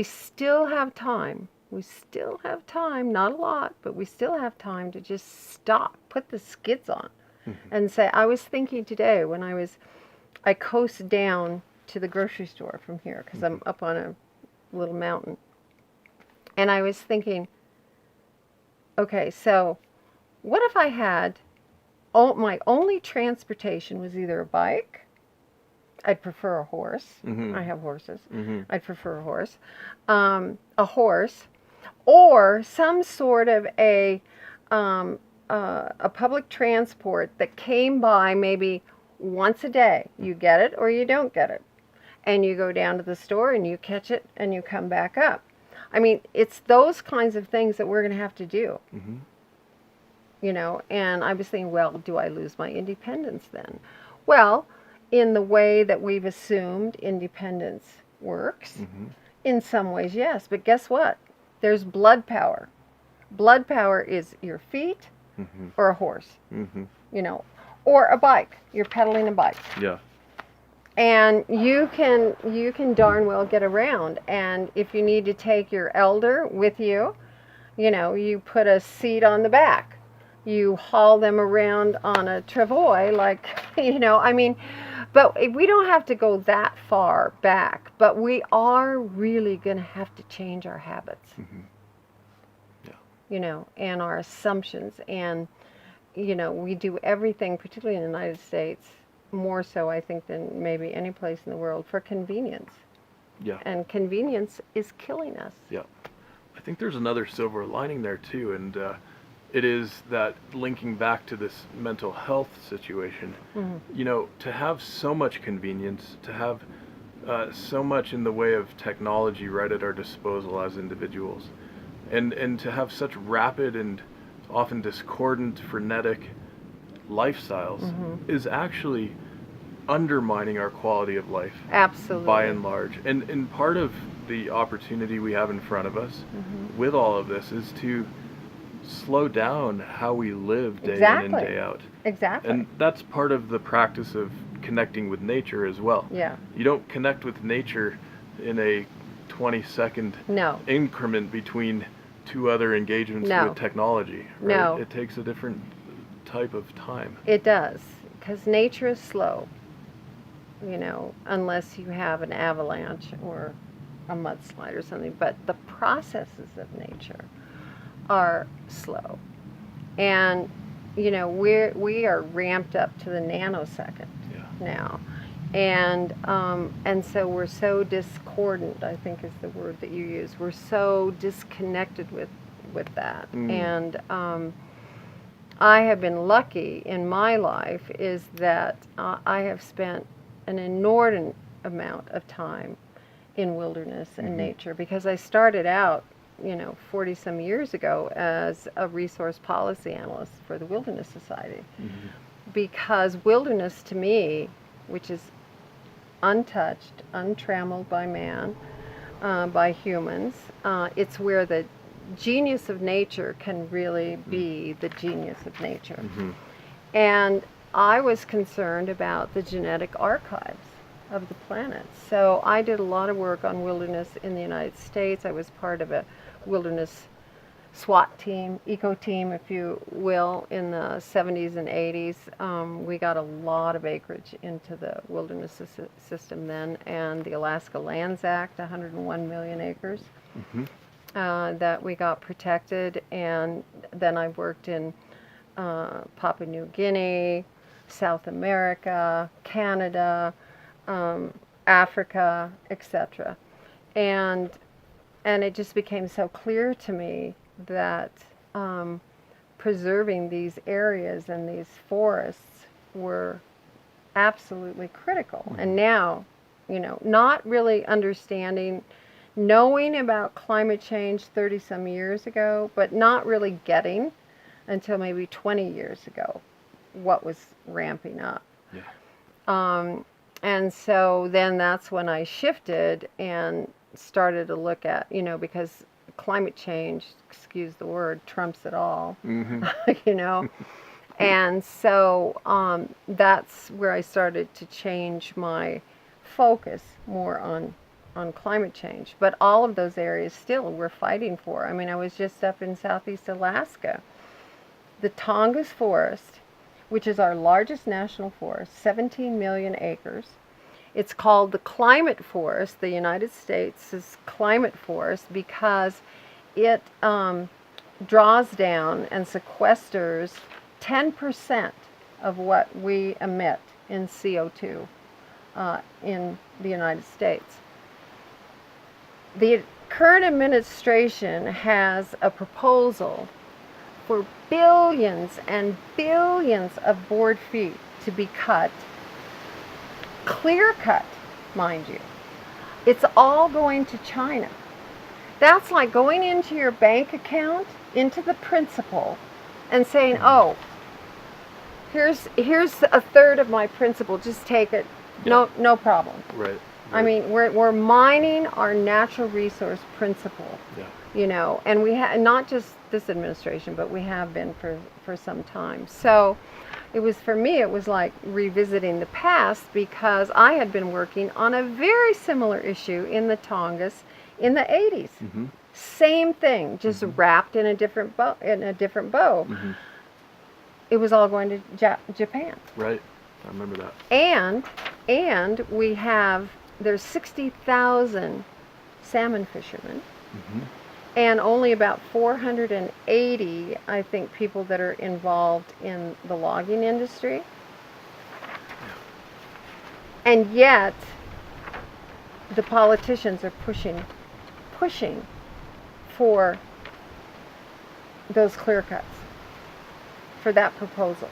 S2: still have time. We still have time, not a lot, but we still have time to just stop, put the skids on. And say, I was thinking today when I coast down to the grocery store from here because I'm up on a little mountain. And I was thinking, okay, so what if I had, my only transportation was either a bike, I'd prefer a horse. I have horses. I'd prefer a horse, or some sort of a public transport that came by maybe once a day. You get it or you don't get it. And you go down to the store and you catch it and you come back up. I mean, it's those kinds of things that we're going to have to do. You know, and I was thinking, well, do I lose my independence then? Well, in the way that we've assumed independence works, in some ways, yes. But guess what? There's blood power. Blood power is your feet, or a horse, you know, or a bike. You're pedaling a bike.
S1: Yeah.
S2: And you can darn well get around. And if you need to take your elder with you, you put a seat on the back. You haul them around on a travois, like, I mean, but we don't have to go that far back. But we are really going to have to change our habits, and our assumptions. And, we do everything, particularly in the United States, more so, I think, than maybe any place in the world, for convenience.
S1: Yeah.
S2: And convenience is killing us.
S1: Yeah. I think there's another silver lining there too, and it is that linking back to this mental health situation, to have so much convenience, to have so much in the way of technology right at our disposal as individuals, and to have such rapid and often discordant, frenetic lifestyles is actually undermining our quality of life.
S2: Absolutely.
S1: By and large. And part of the opportunity we have in front of us with all of this is to slow down how we live day in and day out.
S2: Exactly.
S1: And that's part of the practice of connecting with nature as well.
S2: Yeah.
S1: You don't connect with nature in a 20-second increment between two other engagements with technology. Right?
S2: No.
S1: It takes a different type of time.
S2: It does, because nature is slow, unless you have an avalanche or a mudslide or something. But the processes of nature are slow. And, we are ramped up to the nanosecond now. And so we're so discordant, I think is the word that you use. We're so disconnected with that. And I have been lucky in my life is that I have spent an inordinate amount of time in wilderness and nature, because I started out, 40 some years ago as a resource policy analyst for the Wilderness Society. Because wilderness to me, which is untouched, untrammeled by man, by humans, it's where the genius of nature can really be the genius of nature. And I was concerned about the genetic archives of the planet. So I did a lot of work on wilderness in the United States. I was part of a wilderness SWAT team, eco team, if you will, in the 70s and 80s. We got a lot of acreage into the wilderness system then, and the Alaska Lands Act, 101 million acres. That we got protected. And then I worked in Papua New Guinea, South America, Canada, Africa, etc. And it just became so clear to me that preserving these areas and these forests were absolutely critical. And now, not really understanding, knowing about climate change 30 some years ago, but not really getting until maybe 20 years ago what was ramping up. And so then that's when I shifted and started to look at, because climate change, excuse the word, trumps it all, And so that's where I started to change my focus more on climate change. But all of those areas still we're fighting for. I mean, I was just up in southeast Alaska. The Tongass Forest, which is our largest national forest, 17 million acres. It's called the climate forest, the United States' climate forest, because it draws down and sequesters 10% of what we emit in CO2 in the United States. The current administration has a proposal for billions and billions of board feet to be cut, clear cut, mind you. It's all going to China. That's like going into your bank account, into the principal, and saying, oh, here's a third of my principal, just take it, no problem.
S1: Right.
S2: I mean, we're mining our natural resource principle, and we have, not just this administration, but we have been for some time. So it was, for me, it was like revisiting the past, because I had been working on a very similar issue in the Tongass in the 80s.
S1: Mm-hmm.
S2: Same thing, just wrapped in a different bow.
S1: Mm-hmm.
S2: It was all going to Japan.
S1: Right. I remember that.
S2: And we have, there's 60,000 salmon fishermen.
S1: Mm-hmm.
S2: And only about 480, I think, people that are involved in the logging industry. And yet, the politicians are pushing for those clear cuts, for that proposal,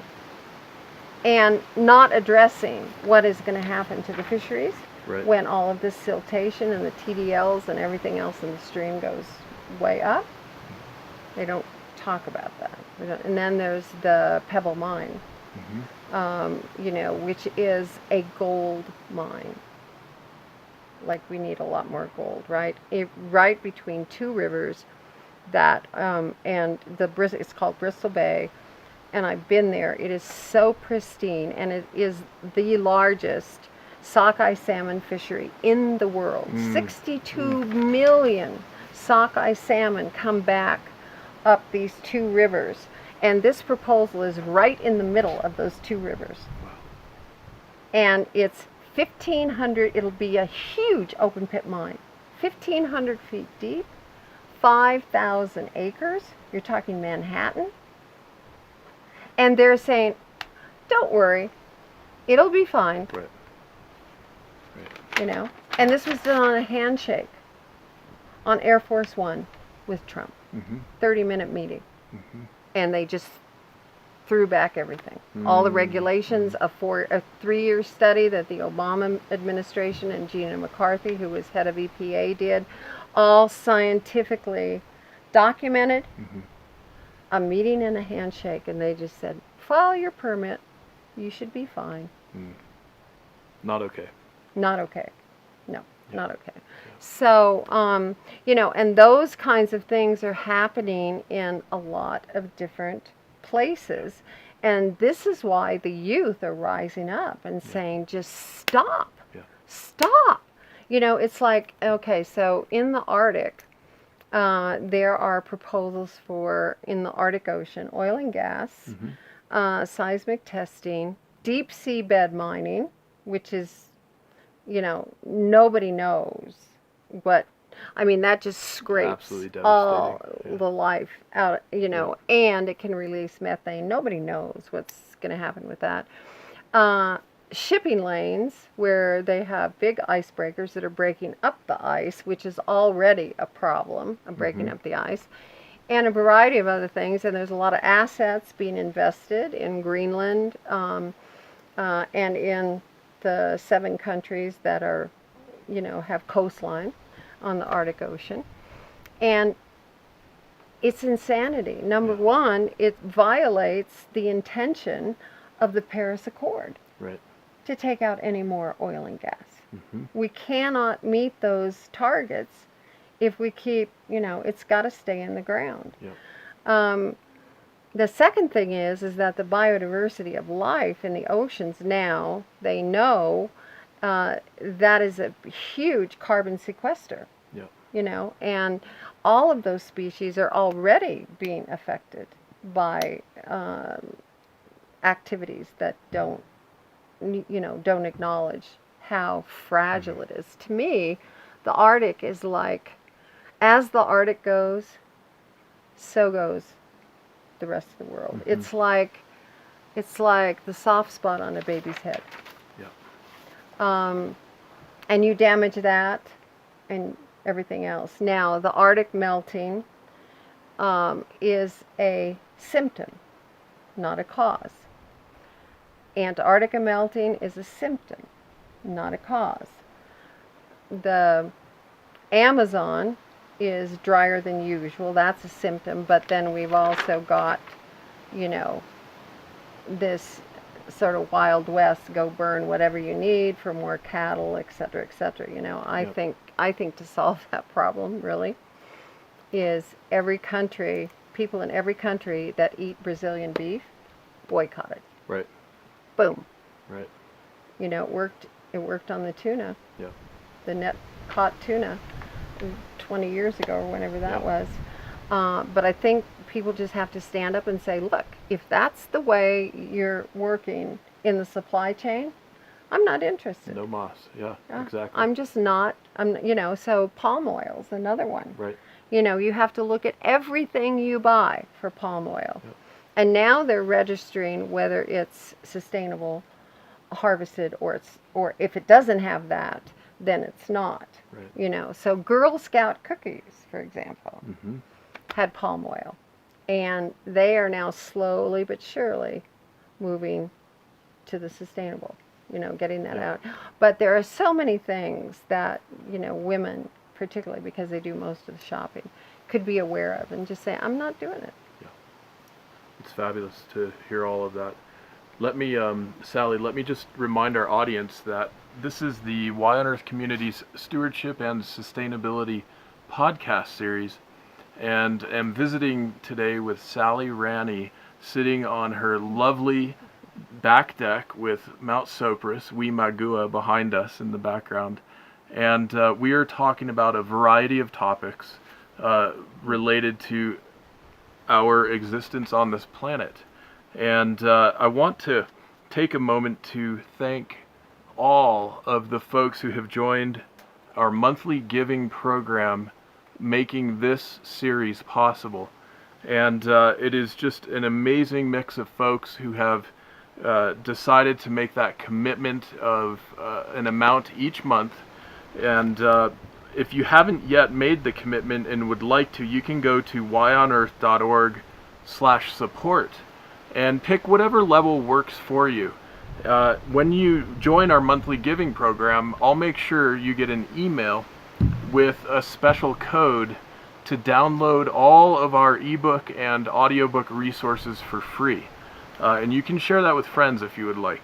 S2: and not addressing what is going to happen to the fisheries
S1: Right.
S2: when all of this siltation and the TDLs and everything else in the stream goes way up. They don't talk about that. And then there's the Pebble Mine, which is a gold mine. Like, we need a lot more gold, right? Right between two rivers, that and it's called Bristol Bay, and I've been there. It is so pristine, and it is the largest sockeye salmon fishery in the world. 62 million sockeye salmon come back up these two rivers, and this proposal is right in the middle of those two rivers.
S1: Wow.
S2: And it's 1,500, it'll be a huge open pit mine, 1,500 feet deep, 5,000 acres. You're talking Manhattan. And they're saying, don't worry, it'll be fine.
S1: Right.
S2: And this was done on a handshake on Air Force One with Trump. 30-minute meeting. And they just threw back everything. All the regulations, a 3-year study that the Obama administration and Gina McCarthy, who was head of EPA, did, all scientifically documented. A meeting and a handshake, and they just said, file your permit, you should be fine.
S1: Not okay.
S2: Not okay. No, not okay. So, and those kinds of things are happening in a lot of different places. And this is why the youth are rising up and saying, just stop. Stop. It's like, okay, so in the Arctic, there are proposals for, in the Arctic Ocean, oil and gas, seismic testing, deep sea bed mining, which is, nobody knows what, that just scrapes all the life out, and it can release methane. Nobody knows what's going to happen with that. Shipping lanes, where they have big icebreakers that are breaking up the ice, which is already a problem of breaking up the ice, and a variety of other things. And there's a lot of assets being invested in Greenland and in the 7 countries that are, have coastline on the Arctic Ocean. And it's insanity. Number one, it violates the intention of the Paris Accord.
S1: Right.
S2: To take out any more oil and gas. We cannot meet those targets if we keep, it's got to stay in the ground. The second thing is that the biodiversity of life in the oceans now, they know that is a huge carbon sequester. And all of those species are already being affected by activities that don't acknowledge how fragile it is. To me, the Arctic is like, as the Arctic goes, so goes the rest of the world. It's like the soft spot on a baby's head. And you damage that and everything else. Now, the Arctic melting is a symptom, not a cause. Antarctica melting is a symptom, not a cause. The Amazon is drier than usual. That's a symptom. But then we've also got, this sort of Wild West, go burn whatever you need for more cattle, et cetera, et cetera. I think to solve that problem, really, is every country, people in every country that eat Brazilian beef, boycott it.
S1: Right.
S2: Boom.
S1: Right.
S2: You know, it worked on the tuna,
S1: Yeah.
S2: the net caught tuna 20 years ago or whenever that was. But I think people just have to stand up and say, look, if that's the way you're working in the supply chain, I'm not interested.
S1: No moss. Yeah, exactly.
S2: I'm just not, so palm oil's another one.
S1: Right.
S2: You know, you have to look at everything you buy for palm oil.
S1: Yep.
S2: And now they're registering whether it's sustainable, harvested, or if it doesn't have that, then it's not.
S1: Right.
S2: You know, so Girl Scout cookies, for example,
S1: Mm-hmm.
S2: had palm oil. And they are now slowly but surely moving to the sustainable, getting that out. But there are so many things that, women, particularly because they do most of the shopping, could be aware of and just say, I'm not doing it.
S1: Yeah. It's fabulous to hear all of that. Let me, Sally, let me just remind our audience that this is the Y on Earth Community's Stewardship and Sustainability podcast series, and am visiting today with Sally Ranney, sitting on her lovely back deck with Mount Sopris, Magua, behind us in the background. And we are talking about a variety of topics related to our existence on this planet. And I want to take a moment to thank all of the folks who have joined our monthly giving program, making this series possible. And it is just an amazing mix of folks who have decided to make that commitment of an amount each month. And if you haven't yet made the commitment and would like to, you can go to yonearth.org/support and pick whatever level works for you. When you join our monthly giving program, I'll make sure you get an email with a special code to download all of our ebook and audiobook resources for free. And you can share that with friends if you would like.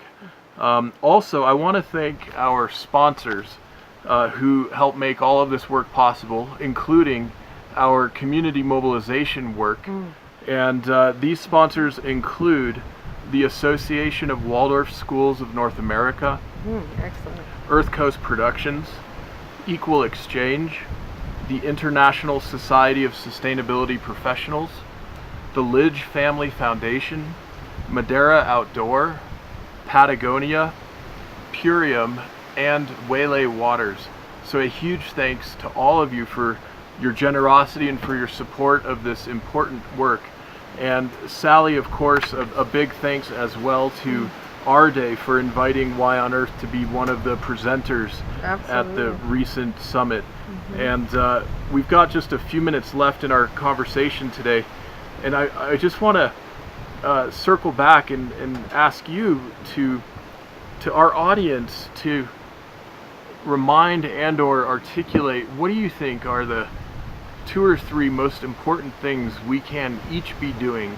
S1: Also, I want to thank our sponsors who help make all of this work possible, including our community mobilization work. And these sponsors include the Association of Waldorf Schools of North America,
S2: Excellent.
S1: Earth Coast Productions, Equal Exchange, the International Society of Sustainability Professionals, the Lidge Family Foundation, Madeira Outdoor, Patagonia, Purium, and Waylay Waters. So a huge thanks to all of you for your generosity and for your support of this important work. And Sally, of course, a big thanks as well to our day for inviting Y on Earth to be one of the presenters at the recent summit. And we've got just a few minutes left in our conversation today, and I just want to circle back and ask you to our audience to remind and or articulate, what do you think are the 2 or 3 most important things we can each be doing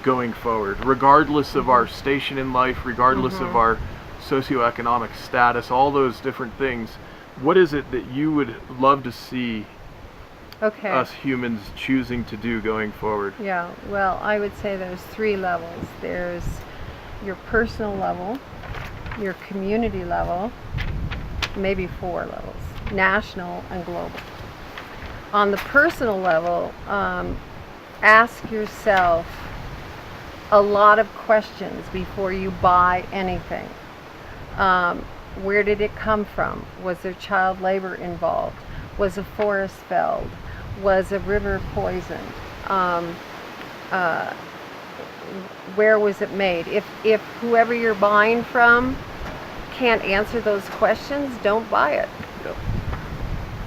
S1: going forward, regardless of our station in life, regardless of our socioeconomic status, all those different things. What is it that you would love to see us humans choosing to do going forward?
S2: Yeah, well, I would say there's 3 levels. There's your personal level, your community level, maybe 4 levels, national and global. On the personal level, ask yourself a lot of questions before you buy anything. Where did it come from? Was there child labor involved? Was a forest felled? Was a river poisoned? Where was it made? If whoever you're buying from can't answer those questions, don't buy it.
S1: Yep.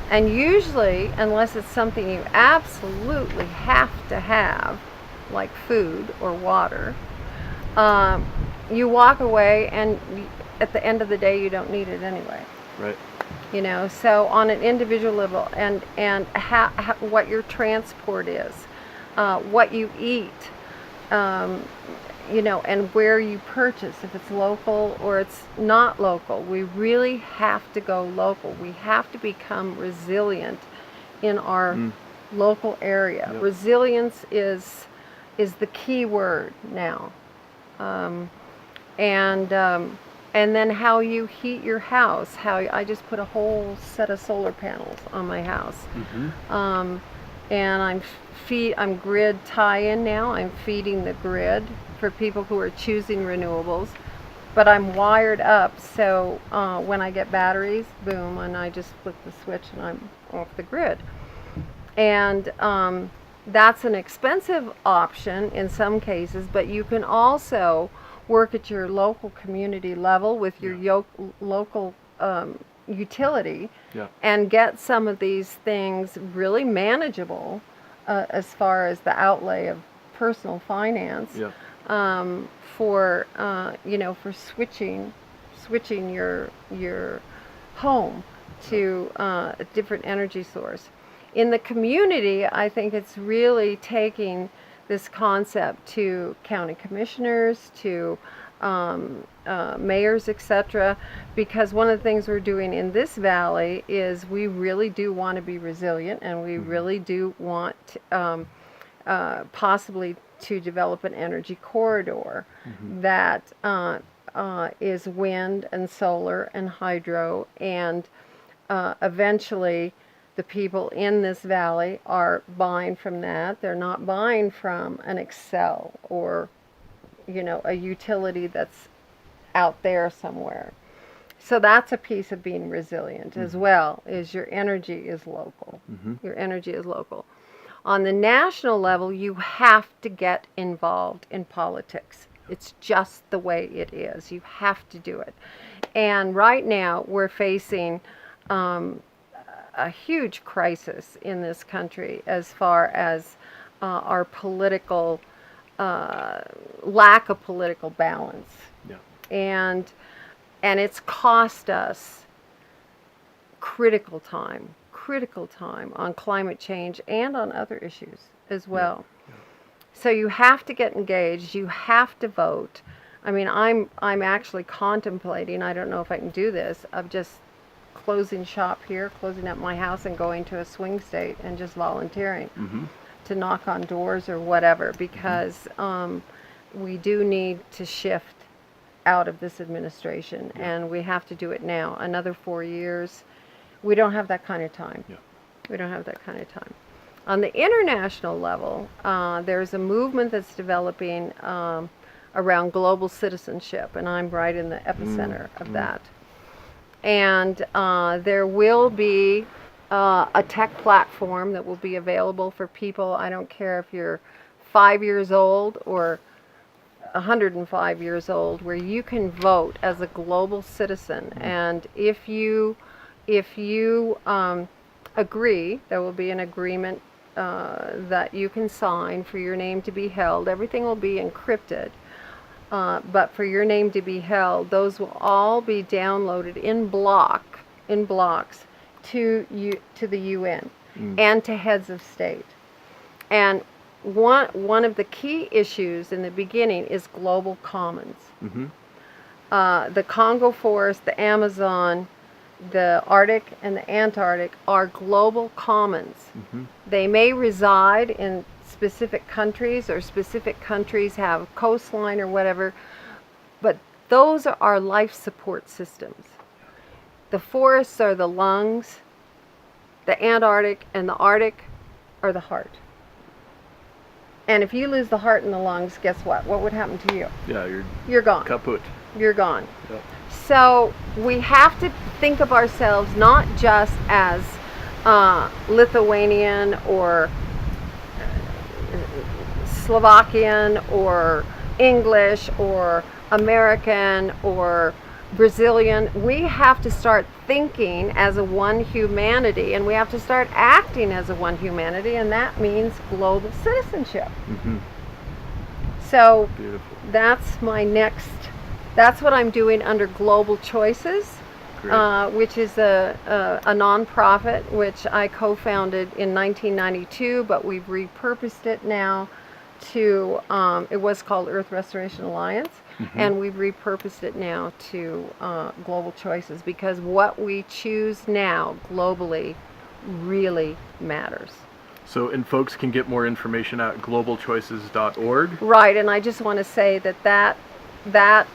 S2: And usually, unless it's something you absolutely have to have, like food or water, you walk away and at the end of the day you don't need it anyway.
S1: Right.
S2: So on an individual level, and how what your transport is, what you eat, and where you purchase, if it's local or it's not local. We really have to go local. We have to become resilient in our local area.
S1: Yep.
S2: Resilience is the key word now. and then how you heat your house. How I just put a whole set of solar panels on my house, and I'm grid tie-in now. I'm feeding the grid for people who are choosing renewables, but I'm wired up so when I get batteries, boom, and I just flip the switch and I'm off the grid. And that's an expensive option in some cases, but you can also work at your local community level with your local utility and get some of these things really manageable as far as the outlay of personal finance for for switching your home to a different energy source. In the community, I think it's really taking this concept to county commissioners, to mayors, etc. Because one of the things we're doing in this valley is we really do want to be resilient, and we really do want possibly to develop an energy corridor that is wind and solar and hydro, and eventually the people in this valley are buying from that. They're not buying from an Excel or, a utility that's out there somewhere. So that's a piece of being resilient as well, is your energy is local. Your energy is local. On the national level, you have to get involved in politics. It's just the way it is. You have to do it. And right now, we're facing a huge crisis in this country as far as our political lack of political balance, and it's cost us critical time on climate change and on other issues as well. So you have to get engaged. You have to vote. I mean, I'm actually contemplating. I don't know if I can do this. Of just closing shop here, closing up my house, and going to a swing state and just volunteering to knock on doors or whatever, because we do need to shift out of this administration, and we have to do it now. Another 4 years, we don't have that kind of time. We don't have that kind of time. On the international level, there's a movement that's developing around global citizenship, and I'm right in the epicenter of that. And there will be a tech platform that will be available for people. I don't care if you're 5 years old or 105 years old, where you can vote as a global citizen. And if you agree, there will be an agreement that you can sign for your name to be held. Everything will be encrypted. But for your name to be held, those will all be downloaded in blocks to the UN and to heads of state. And one of the key issues in the beginning is global commons. The Congo forest, the Amazon, the Arctic, and the Antarctic are global commons. They may reside in specific countries, or specific countries have coastline or whatever, but those are our life support systems. The forests are the lungs, the Antarctic and the Arctic are the heart. And if you lose the heart and the lungs, guess what? What would happen to you? You're gone.
S1: Kaput.
S2: You're gone. So we have to think of ourselves not just as Lithuanian or Slovakian or English or American or Brazilian. We have to start thinking as a one humanity, and we have to start acting as a one humanity, and that means global citizenship. So that's that's what I'm doing under Global Choices, which is a nonprofit which I co-founded in 1992, but we've repurposed it now to, it was called Earth Restoration Alliance, and we've repurposed it now to Global Choices, because what we choose now globally really matters.
S1: So, and folks can get more information at globalchoices.org.
S2: Right, and I just want to say that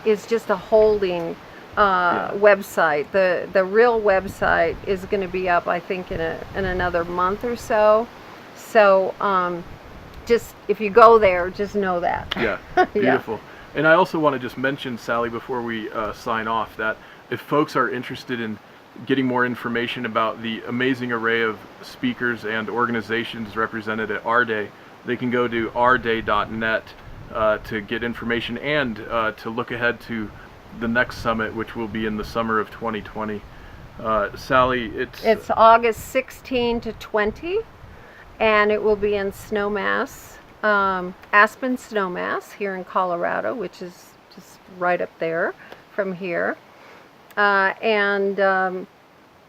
S2: is just a holding website. The real website is going to be up, I think, in another month or so. So just if you go there, just know that.
S1: Yeah, beautiful. Yeah. And I also want to just mention, Sally, before we sign off, that if folks are interested in getting more information about the amazing array of speakers and organizations represented at Our Day, they can go to ourday.net to get information and to look ahead to the next summit, which will be in the summer of 2020. Sally, it's
S2: August 16 to 20, and it will be in Snowmass, Aspen Snowmass here in Colorado, which is just right up there from here. And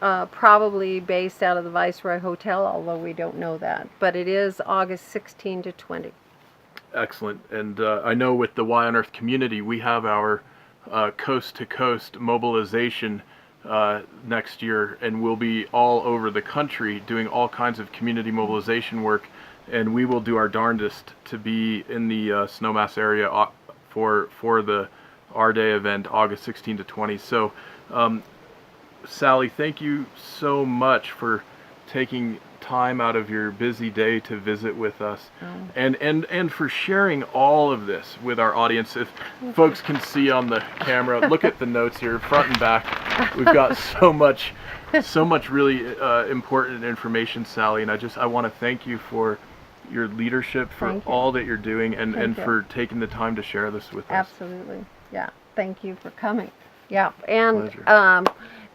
S2: probably based out of the Viceroy Hotel, although we don't know that. But it is August 16 to 20.
S1: Excellent. And I know with the Y on Earth community, we have our coast-to-coast mobilization next year, and we'll be all over the country doing all kinds of community mobilization work, and we will do our darndest to be in the Snowmass area for the Our Day event, August 16 to 20. So, Sally, thank you so much for taking time out of your busy day to visit with us, and for sharing all of this with our audience. If folks can see on the camera, look at the notes here, front and back. We've got so much really important information, Sally, and I want to thank you for your leadership, for all that you're doing, and for taking the time to share this with us.
S2: Absolutely. Yeah. Thank you for coming. Yeah. And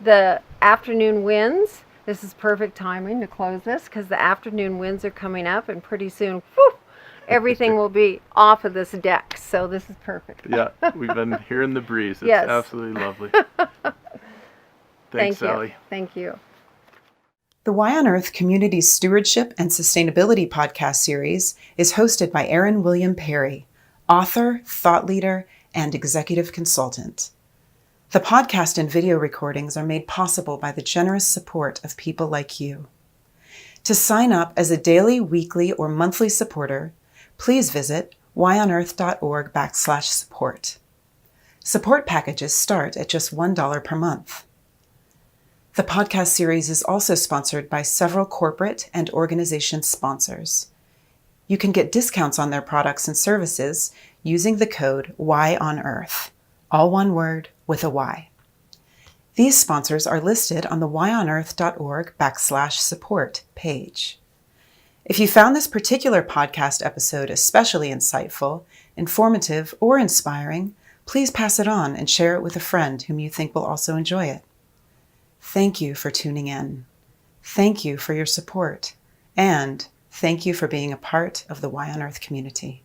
S2: the afternoon winds, this is perfect timing to close this, because the afternoon winds are coming up, and pretty soon, everything will be off of this deck. So this is perfect.
S1: Yeah, we've been hearing the breeze. It's absolutely lovely. Thanks, Sally.
S2: Thank you.
S3: The Y on Earth Community Stewardship and Sustainability podcast series is hosted by Aaron William Perry, author, thought leader, and executive consultant. The podcast and video recordings are made possible by the generous support of people like you. To sign up as a daily, weekly, or monthly supporter, please visit yonearth.org/support. Support packages start at just $1 per month. The podcast series is also sponsored by several corporate and organization sponsors. You can get discounts on their products and services using the code YONEARTH, all one word with a Y. These sponsors are listed on the yonearth.org/support page. If you found this particular podcast episode especially insightful, informative, or inspiring, please pass it on and share it with a friend whom you think will also enjoy it. Thank you for tuning in. Thank you for your support. And thank you for being a part of the Y on Earth community.